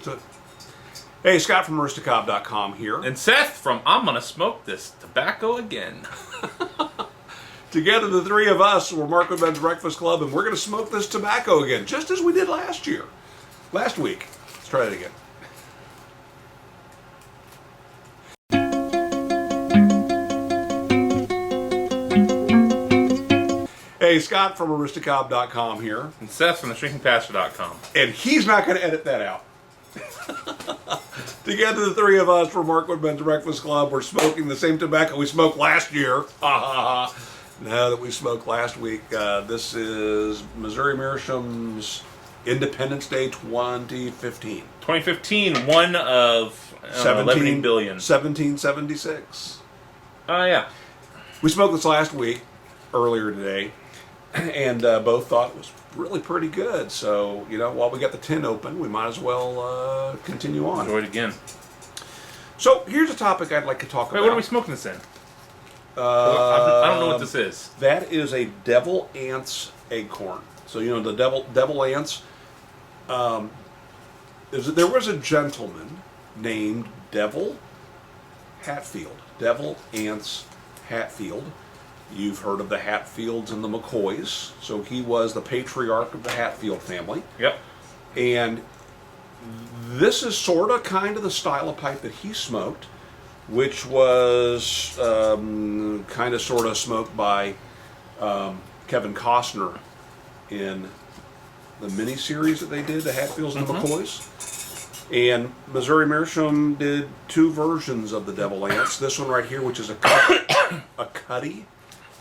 to it. Hey, Scott from Aristocob.com here. And Seth from I'm Gonna Smoke This Tobacco Again. Together, the three of us, we're Markwood Men's Breakfast Club, and we're going to smoke this tobacco again, just as we did last week. Let's try it again. Hey, Scott from Aristocob.com here. And Seth from theshrinkingpastor.com. And he's not going to edit that out. Together, the three of us, we're Markwood Men's Breakfast Club. We're smoking the same tobacco we smoked last year. Now that we smoked last week, this is Missouri Meerschaum's Independence Day 2015. 2015, one of 11 billion. 1776. Yeah. We smoked this last week, earlier today, and both thought it was really pretty good. So, while we got the tin open, we might as well continue on. Enjoy it again. So, here's a topic I'd like to talk about. Wait, what are we smoking this in? I don't know what this is. That is a devil Anse acorn. So, the devil Anse. There was a gentleman named Devil Hatfield. Devil Anse Hatfield. You've heard of the Hatfields and the McCoys. So he was the patriarch of the Hatfield family. Yep. And this is kind of the style of pipe that he smoked, which was kind of smoked by Kevin Costner in the miniseries that they did, the Hatfields and the McCoys. And Missouri Meerschaum did two versions of the Devil Anse. This one right here, which is a cutty.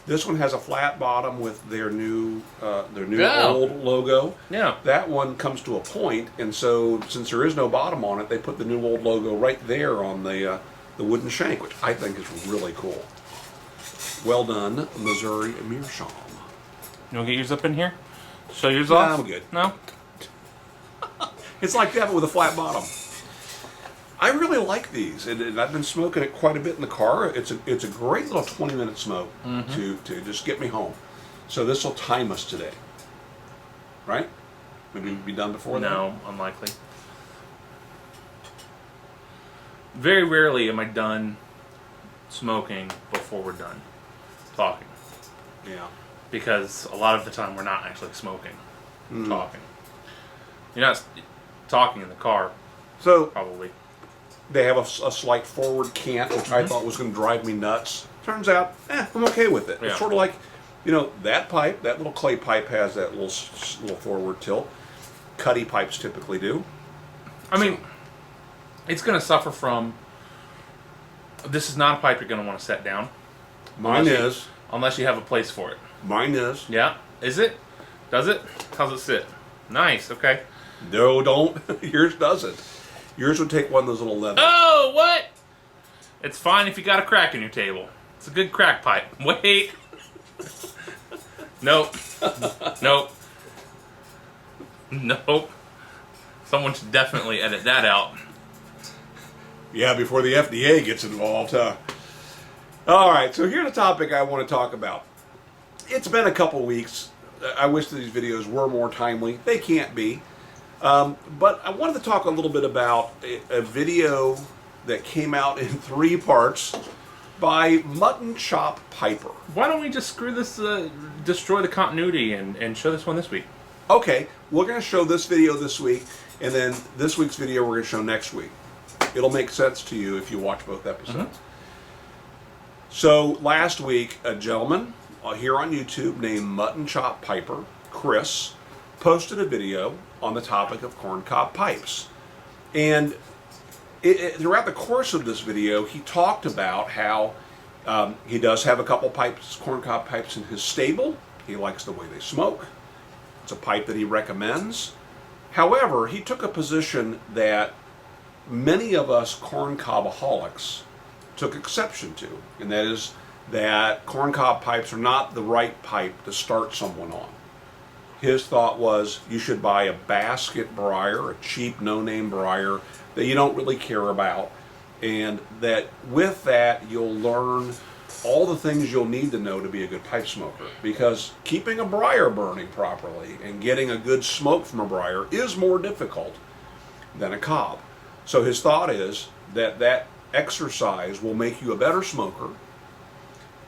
This one has a flat bottom with their new old logo. Yeah. That one comes to a point, and so since there is no bottom on it, they put the new old logo right there on the wooden shank, which I think is really cool. Well done, Missouri Meerschaum. You want to get yours up in here? Show yours Nah, off? I'm good. No? It's like that, but with a flat bottom. I really like these, and I've been smoking it quite a bit in the car. It's a great little 20-minute smoke to just get me home. So this will time us today, right? Maybe we'll be done before that? No, unlikely. Very rarely am I done smoking before we're done talking. Yeah. Because a lot of the time we're not actually smoking, talking. You're not talking in the car, So probably. they have a slight forward cant, which I thought was going to drive me nuts. Turns out, I'm okay with it. Yeah. It's sort of like, that pipe, that little clay pipe has that little forward tilt. Cutty pipes typically do. I mean, it's going to suffer from... This is not a pipe you're going to want to set down. Mine is. Unless you have a place for it. Mine is. Yeah? Is it? Does it? How's it sit? Nice, okay. No, don't. Yours doesn't. Yours would take one of those little leather. Oh, what? It's fine if you got a crack in your table. It's a good crack pipe. Wait. Nope. Nope. Nope. Someone should definitely edit that out. Yeah, before the FDA gets involved, huh? All right, so here's a topic I want to talk about. It's been a couple weeks. I wish these videos were more timely. They can't be. But I wanted to talk a little bit about a video that came out in 3 parts by Muttnchop Piper. Why don't we just screw this, destroy the continuity and show this one this week? Okay, we're going to show this video this week, and then this week's video we're going to show next week. It'll make sense to you if you watch both episodes. So last week, a gentleman here on YouTube named Muttnchop Piper, Chris, posted a video on the topic of corncob pipes. And throughout the course of this video, he talked about how he does have a couple corncob pipes in his stable. He likes the way they smoke. It's a pipe that he recommends. However, he took a position that many of us corncobaholics took exception to, and that is that corncob pipes are not the right pipe to start someone on. His thought was you should buy a basket briar, a cheap no-name briar that you don't really care about, and that with that you'll learn all the things you'll need to know to be a good pipe smoker, because keeping a briar burning properly and getting a good smoke from a briar is more difficult than a cob. So his thought is that that exercise will make you a better smoker,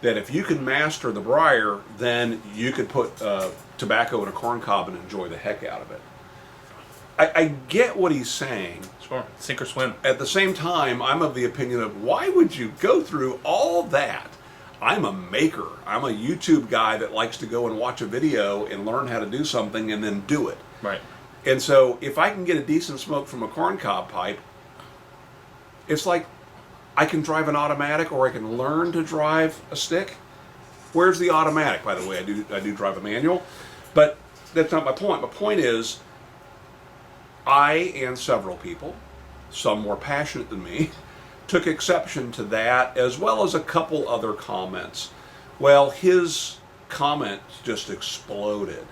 that if you can master the briar, then you could put tobacco in a corn cob and enjoy the heck out of it. I get what he's saying. Sure. Sink or swim. At the same time, I'm of the opinion of, why would you go through all that? I'm a maker. I'm a YouTube guy that likes to go and watch a video and learn how to do something and then do it. Right. And so if I can get a decent smoke from a corncob pipe, it's like I can drive an automatic, or I can learn to drive a stick. Where's the automatic, by the way? I do drive a manual. But that's not my point. My point is, I and several people, some more passionate than me, took exception to that, as well as a couple other comments. Well, his comment just exploded.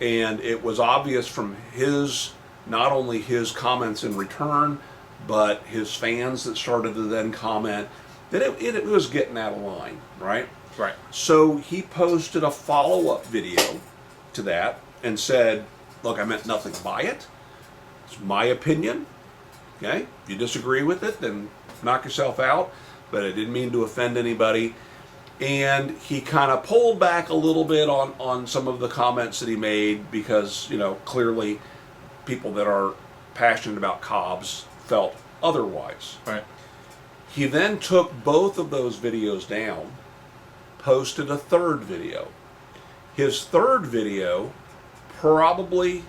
And it was obvious from his, not only his comments in return, but his fans that started to then comment, that it was getting out of line, right? Right. So he posted a follow-up video to that and said, look, I meant nothing by it. It's my opinion. Okay? If you disagree with it, then knock yourself out. But I didn't mean to offend anybody. And he kind of pulled back a little bit on some of the comments that he made because, clearly people that are passionate about cobs felt otherwise. Right. He then took both of those videos down, posted a third video. His third video probably,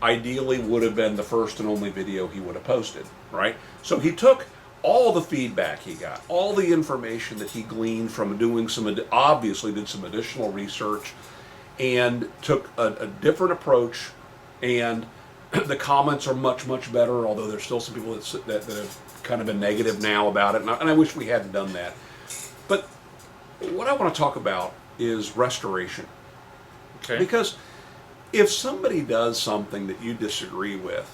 ideally, would have been the first and only video he would have posted, right? So he took all the feedback he got, all the information that he gleaned from doing obviously did some additional research, and took a different approach, and the comments are much, much better, although there's still some people that have kind of been negative now about it, and I wish we hadn't done that. But what I want to talk about is restoration. Okay. Because if somebody does something that you disagree with,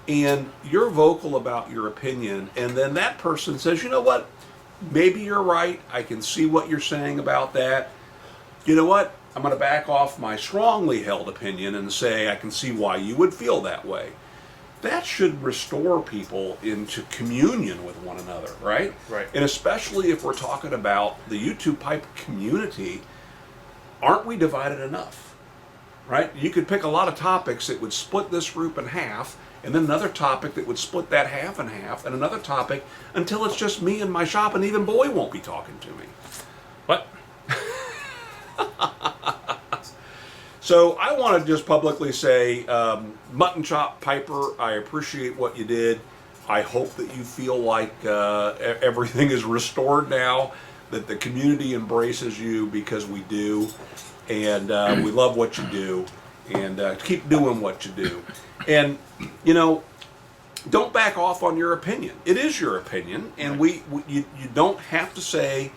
and you're vocal about your opinion, and then that person says, you know what, maybe you're right, I can see what you're saying about that, you know what, I'm going to back off my strongly held opinion and say I can see why you would feel that way. That should restore people into communion with one another, right? Right. And especially if we're talking about the YouTube pipe community, aren't we divided enough? Right? You could pick a lot of topics that would split this group in half, and then another topic that would split that half in half, and another topic until it's just me and my shop, and even Boy won't be talking to me. What? So I want to just publicly say, Muttnchop Piper, I appreciate what you did. I hope that you feel like everything is restored now, that the community embraces you, because we do, and we love what you do, and keep doing what you do. And, don't back off on your opinion. It is your opinion, and you don't have to say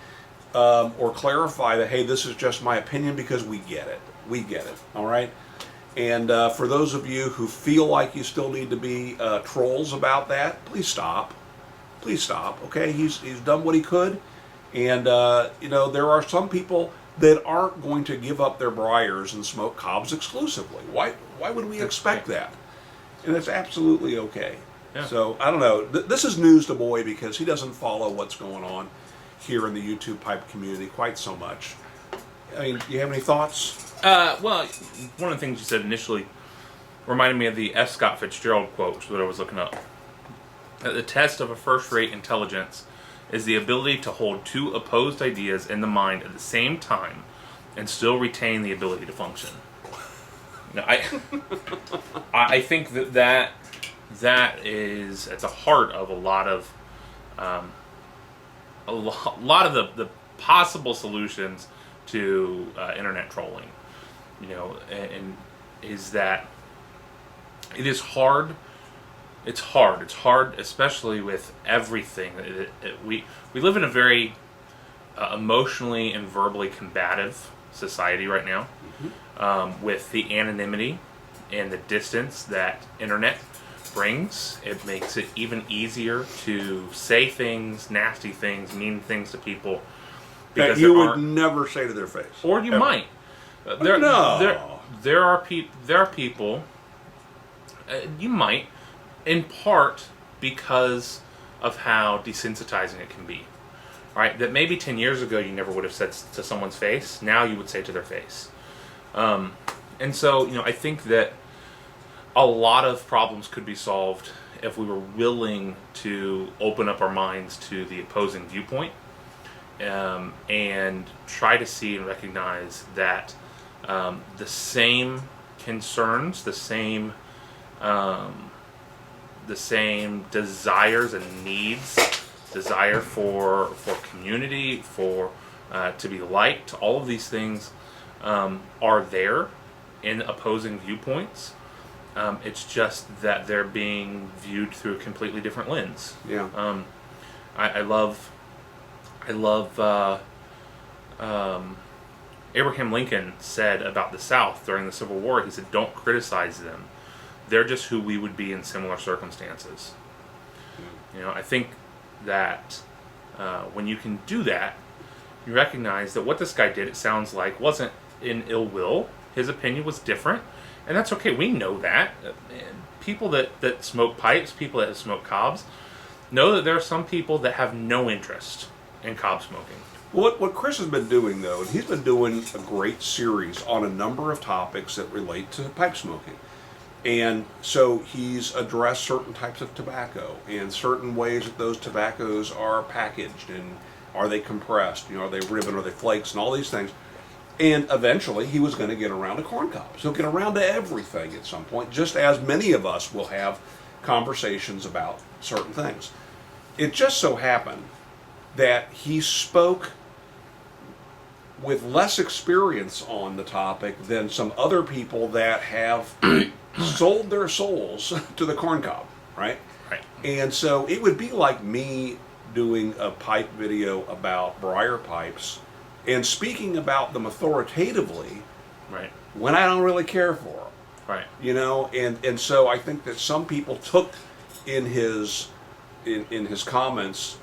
or clarify that, hey, this is just my opinion, because we get it. We get it, all right? And for those of you who feel like you still need to be trolls about that, please stop. Please stop, okay? He's done what he could. And, there are some people that aren't going to give up their briars and smoke cobs exclusively. Why would we expect that? And it's absolutely okay. Yeah. So, I don't know. This is news to Boy, because he doesn't follow what's going on here in the YouTube pipe community quite so much. I mean, do you have any thoughts? Well, one of the things you said initially reminded me of the F. Scott Fitzgerald quote that I was looking up. The test of a first-rate intelligence is the ability to hold two opposed ideas in the mind at the same time and still retain the ability to function. Now, I think that is at the heart of a lot of the possible solutions to internet trolling. And is that it is hard. It's hard, especially with everything. We live in a very emotionally and verbally combative society right now, with the anonymity and the distance that internet brings. It makes it even easier to say things, nasty things, mean things to people, That you would never say to their face. Or you might. There are people. You might, in part because of how desensitizing it can be. Right? That maybe 10 years ago you never would have said to someone's face. Now you would say to their face. And so, I think that a lot of problems could be solved if we were willing to open up our minds to the opposing viewpoint, and try to see and recognize that the same concerns, the same desires and needs, desire for community, for to be liked, all of these things are there in opposing viewpoints. It's just that they're being viewed through a completely different lens. Yeah. I love Abraham Lincoln said about the South during the Civil War. He said, "Don't criticize them. They're just who we would be in similar circumstances." I think that when you can do that, you recognize that what this guy did, it sounds like, wasn't in ill will. His opinion was different, and that's okay. We know that. People that smoke pipes, people that have smoked cobs, know that there are some people that have no interest in cob smoking. Well, what Chris has been doing, though, and he's been doing a great series on a number of topics that relate to pipe smoking. And so he's addressed certain types of tobacco and certain ways that those tobaccos are packaged, and are they compressed, are they ribbon, are they flakes, and all these things. And eventually he was going to get around to corn cobs. He'll get around to everything at some point, just as many of us will have conversations about certain things. It just so happened that he spoke with less experience on the topic than some other people that have sold their souls to the corn cob, right? Right. And so it would be like me doing a pipe video about briar pipes and speaking about them authoritatively, Right. when I don't really care for them. Right. And so I think that some people took in his comments,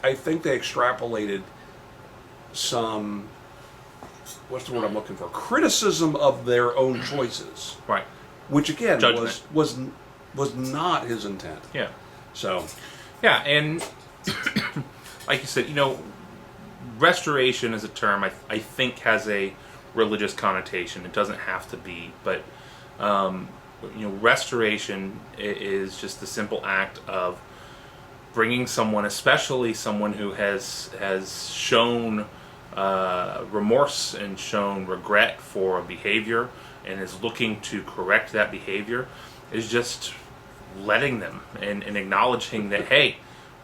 I think they extrapolated some, what's the word I'm looking for, criticism of their own choices, Right. which again Judgment. was not his intent. Yeah. So Yeah, and like you said, restoration as a term, I think has a religious connotation. It doesn't have to be, but restoration is just the simple act of bringing someone, especially someone who has shown remorse and shown regret for a behavior and is looking to correct that behavior, is just letting them and acknowledging that, hey,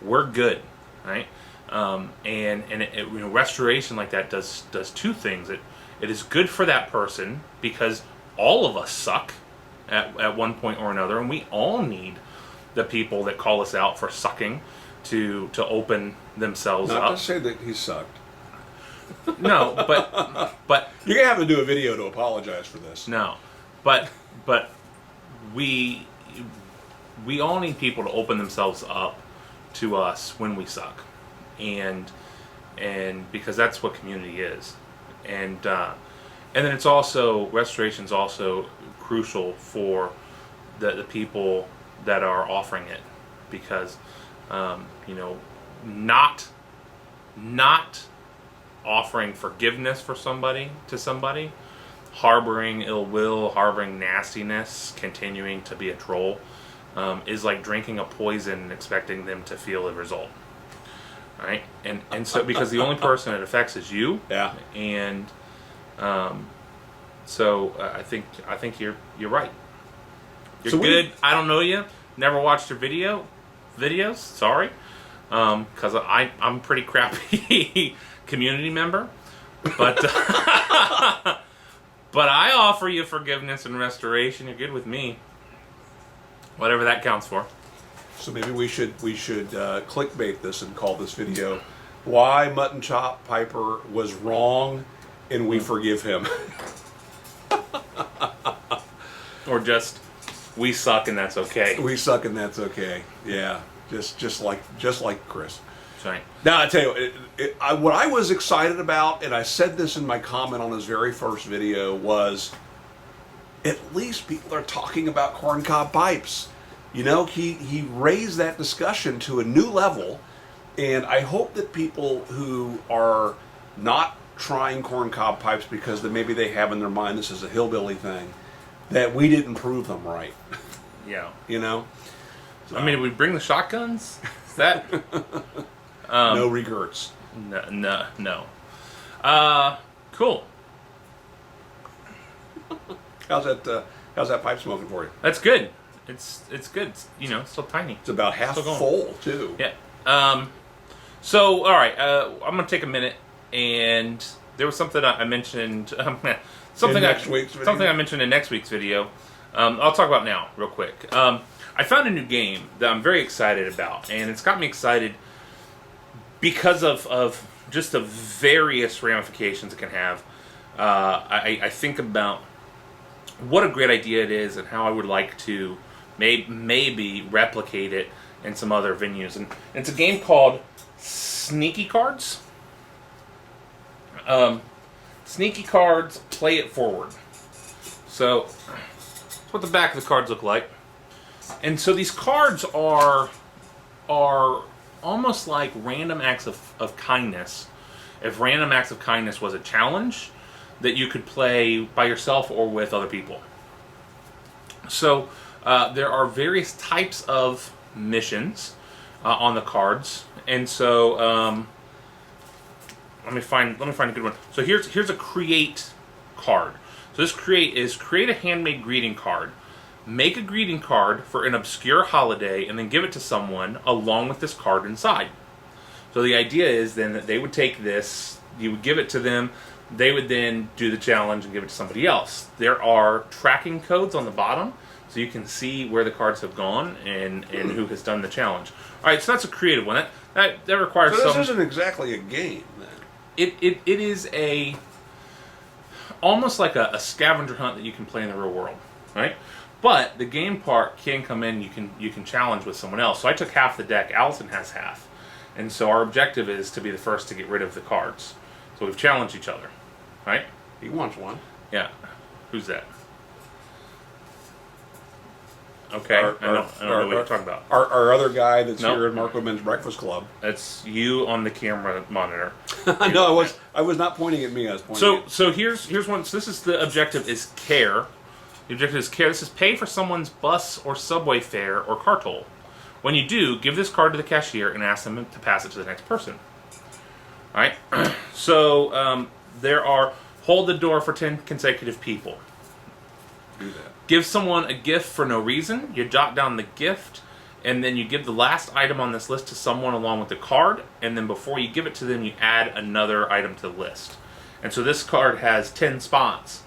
we're good, right? Restoration like that does two things. It is good for that person because all of us suck at one point or another, and we all need the people that call us out for sucking to open themselves up. not to say that he sucked. No, but You're gonna have to do a video to apologize for this. no, but we all need people to open themselves up to us when we suck, and because that's what community is, and then it's also, restoration's also crucial for the people that are offering it, because not offering forgiveness for somebody, harboring ill will, harboring nastiness, continuing to be a troll, is like drinking a poison and expecting them to feel a result. Right? And so, because the only person it affects is you. Yeah. And so I think you're right. You're So good. I don't know you. Never watched your videos. Sorry, because I'm pretty crappy community member, but but I offer you forgiveness and restoration. You're good with me. Whatever that counts for. So maybe we should clickbait this and call this video "Why Muttnchop Piper Was Wrong and We Forgive Him." Or just, we suck and that's okay. We suck and that's okay. Yeah, just like Chris. Right. Now I tell you, what I was excited about, and I said this in my comment on his very first video, was at least people are talking about corncob pipes. You know, he raised that discussion to a new level, and I hope that people who are not trying corncob pipes because maybe they have in their mind this is a hillbilly thing, that we didn't prove them right. Yeah. You know? So, I mean, did we bring the shotguns? Is that... no regrets. No. Cool. How's that pipe smoking for you? That's good. It's good. It's, it's still tiny. It's about half full, too. Yeah. So, all right. I'm going to take a minute, and there was something I mentioned. Something I mentioned in next week's video. I'll talk about now, real quick. I found a new game that I'm very excited about, and it's got me excited because of just the various ramifications it can have. I think about what a great idea it is and how I would like to maybe replicate it in some other venues. And it's a game called Sneaky Cards. Sneaky Cards, play it forward. So, that's what the back of the cards look like. And so these cards are almost like random acts of kindness. If random acts of kindness was a challenge that you could play by yourself or with other people. So there are various types of missions on the cards, and so let me find a good one. So here's a create card. So this create a handmade greeting card. Make a greeting card for an obscure holiday and then give it to someone along with this card inside. So the idea is then that they would take this, you would give it to them, they would then do the challenge and give it to somebody else. There are tracking codes on the bottom, so you can see where the cards have gone and who has done the challenge. All right, so that's a creative one. That requires So this isn't exactly a game, then. It is almost like a scavenger hunt that you can play in the real world, right? But the game part can come in. You can challenge with someone else. So I took half the deck. Allison has half, and so our objective is to be the first to get rid of the cards. So we've challenged each other, right? He wants one. Yeah. Who's that? Okay. I don't know what you're talking about. Our other guy that's here at Markwood Men's Breakfast Club. That's you on the camera monitor. No, I was not pointing at me. I was pointing. So here's one. So this is the objective is care. The objective is care. This is pay for someone's bus or subway fare or car toll. When you do, give this card to the cashier and ask them to pass it to the next person. All right. So there are hold the door for 10 consecutive people. Do that. Give someone a gift for no reason. You jot down the gift, and then you give the last item on this list to someone along with the card, and then before you give it to them, you add another item to the list. And so this card has 10 spots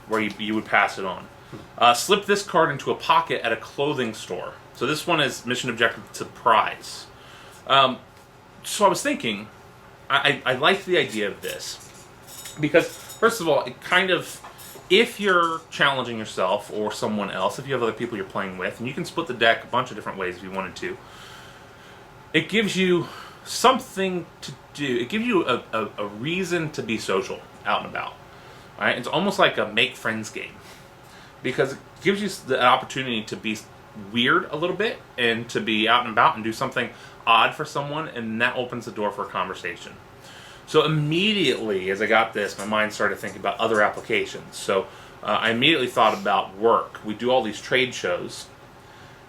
where you would pass it on. Slip this card into a pocket at a clothing store. So this one is mission objective surprise. So I was thinking, I liked the idea of this because, first of all, it kind of, if you're challenging yourself or someone else, if you have other people you're playing with, and you can split the deck a bunch of different ways if you wanted to, it gives you something to do. It gives you a reason to be social out and about. Right? It's almost like a make friends game because it gives you the opportunity to be weird a little bit and to be out and about and do something odd for someone, and that opens the door for a conversation. So immediately, as I got this, my mind started thinking about other applications. So I immediately thought about work. We do all these trade shows.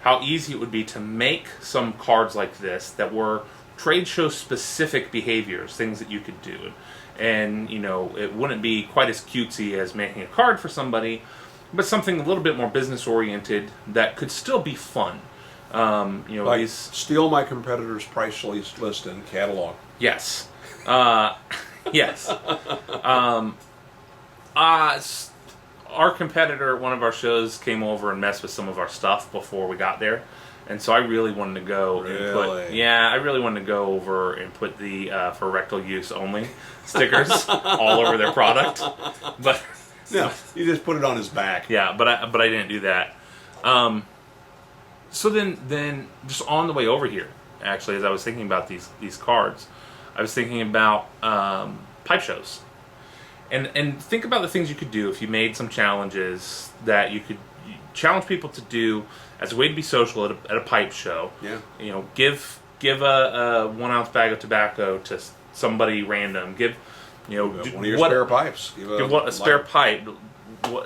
How easy it would be to make some cards like this that were trade show specific behaviors, things that you could do. And, it wouldn't be quite as cutesy as making a card for somebody, but something a little bit more business oriented that could still be fun. Like steal my competitor's price list and catalog. Yes. Yes. Our competitor at one of our shows came over and messed with some of our stuff before we got there. And so I really wanted to go I really wanted to go over and put the for rectal use only stickers all over their product. But no, you just put it on his back. Yeah, but I didn't do that. So then just on the way over here, actually, as I was thinking about these cards, I was thinking about pipe shows. And think about the things you could do if you made some challenges that you could challenge people to do as a way to be social at a pipe show. Yeah. You know, give a 1 ounce bag of tobacco to somebody random. Give, you know, one of your spare pipes. Give a spare pipe.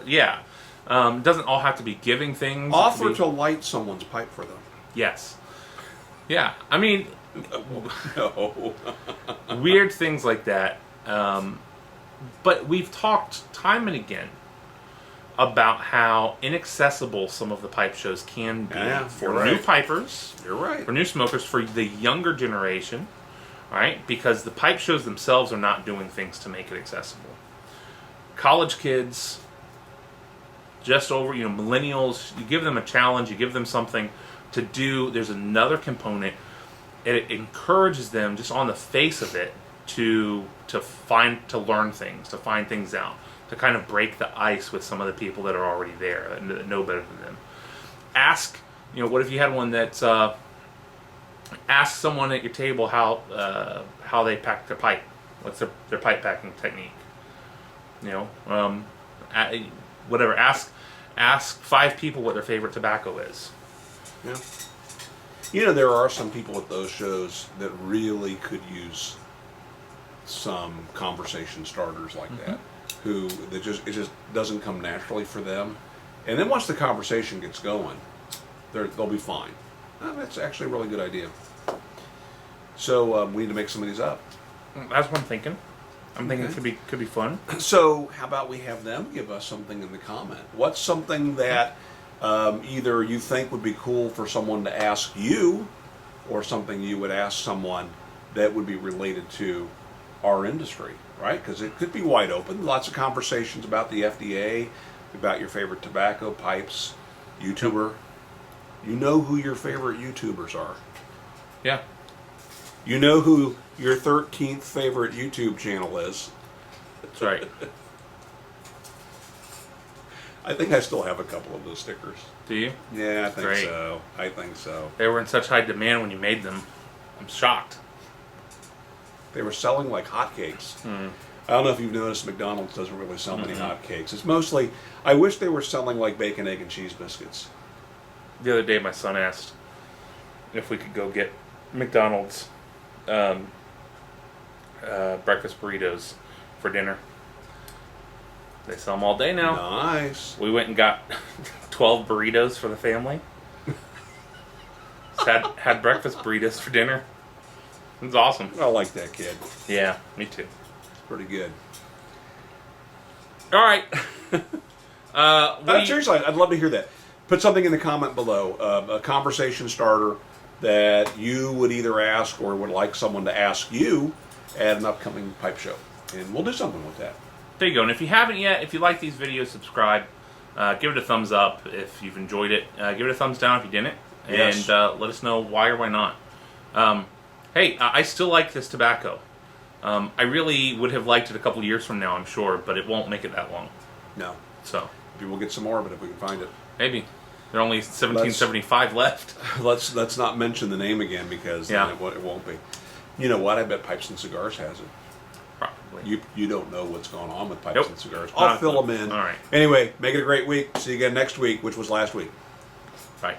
Yeah. It doesn't all have to be giving things. Offer to light someone's pipe for them. Yes. Yeah. I mean, No. weird things like that. But we've talked time and again about how inaccessible some of the pipe shows can be for new pipers. You're right. For new smokers, for the younger generation, right? Because the pipe shows themselves are not doing things to make it accessible. College kids, just over, millennials, you give them a challenge, you give them something to do. There's another component. It encourages them, just on the face of it, to learn things, to find things out, to kind of break the ice with some of the people that are already there that know better than them. Ask, what if you had one that's ask someone at your table how they pack their pipe, what's their pipe packing technique. Whatever. Ask 5 people what their favorite tobacco is. Yeah. There are some people at those shows that really could use some conversation starters like that, it just doesn't come naturally for them, and then once the conversation gets going, they'll be fine. That's actually a really good idea. So we need to make some of these up. That's what I'm thinking. I'm thinking it could be fun. So how about we have them give us something in the comment? What's something that either you think would be cool for someone to ask you, or something you would ask someone that would be related to our industry, right? Because it could be wide open. Lots of conversations about the FDA, about your favorite tobacco, pipes, YouTuber. You know who your favorite YouTubers are. Yeah. You know who your 13th favorite YouTube channel is. That's right. I think I still have a couple of those stickers. Do you? Yeah, I think Great. so. I think so. They were in such high demand when you made them. I'm shocked. They were selling like hotcakes. I don't know if you've noticed, McDonald's doesn't really sell many hotcakes. It's mostly, I wish they were selling like bacon, egg, and cheese biscuits. The other day, my son asked if we could go get McDonald's breakfast burritos for dinner. They sell them all day now. Nice. We went and got 12 burritos for the family. Had breakfast burritos for dinner. It was awesome. I like that kid. Yeah, me too. It's pretty good. All right. Seriously, I'd love to hear that. Put something in the comment below, a conversation starter that you would either ask or would like someone to ask you at an upcoming pipe show. And we'll do something with that. There you go. And if you haven't yet, if you like these videos, subscribe. Give it a thumbs up if you've enjoyed it. Give it a thumbs down if you didn't. Yes. And let us know why or why not. Hey, I still like this tobacco. I really would have liked it a couple years from now, I'm sure, but it won't make it that long. No. So Maybe we'll get some more of it if we can find it. maybe. There are only 1775 left. Let's not mention the name again, because then it won't be. You know what? I bet Pipes and Cigars has it. Probably. You don't know what's going on with Pipes Nope. and Cigars. Not I'll fill them in. All right. Anyway, make it a great week. See you again next week, which was last week. Bye.